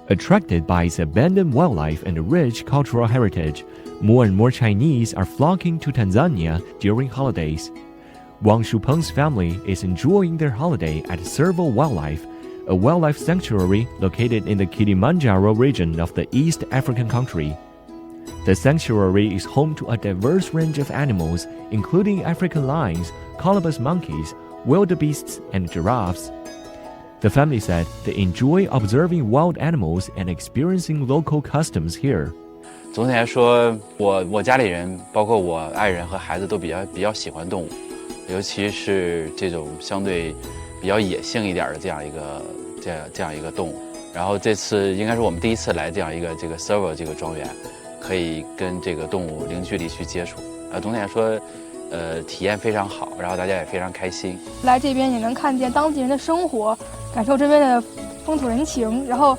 Attracted by its abundant wildlife and rich cultural heritage, more and more Chinese are flocking to Tanzania during holidays. Wang Shupeng's family is enjoying their holiday at Serval Wildlife, a wildlife sanctuary located in the Kilimanjaro region of the East African country. The sanctuary is home to a diverse range of animals, including African lions, colobus monkeys, wildebeests, and giraffes. The family said they enjoy observing wild animals and experiencing local customs here. 总体来说，我家里人，包括我爱人和孩子都比较喜欢动物，尤其是这种相对比较野性一点的这样一个动物。然后这次应该是我们第一次来这样一个这个 Serval 这个庄园，可以跟这个动物零距离去接触。总体来说，体验非常好，然后大家也非常开心。来这边也能看见当地人的生活，感受这边的风土人情，然后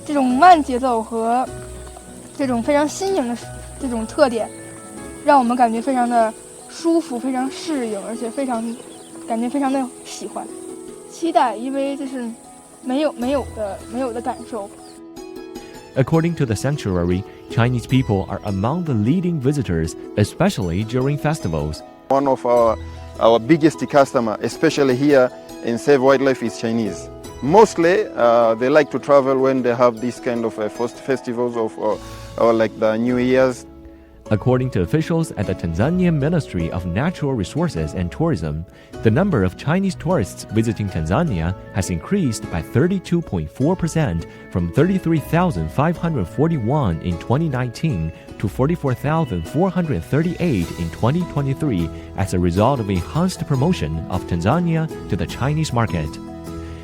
这种慢节奏和这种非常新颖的这种特点，让我们感觉非常的舒服，非常适应，而且感觉非常的喜欢，期待，因为这是没有的感受。According to the sanctuary, Chinese people are among the leading visitors, especially during festivals. One of our biggest customer, especially here in Save Wildlife, is Chinese. Mostly, they like to travel when they have these kind of festivals or like the New Year's. According to officials at the Tanzanian Ministry of Natural Resources and Tourism, the number of Chinese tourists visiting Tanzania has increased by 32.4% from 33,541 in 2019 to 44,438 in 2023 as a result of enhanced promotion of Tanzania to the Chinese market.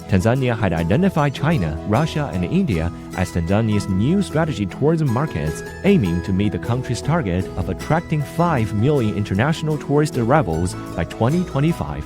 Tanzania had identified China, Russia, and India as Tanzania's new strategy tourism markets, aiming to meet the country's target of attracting 5 million international tourist arrivals by 2025.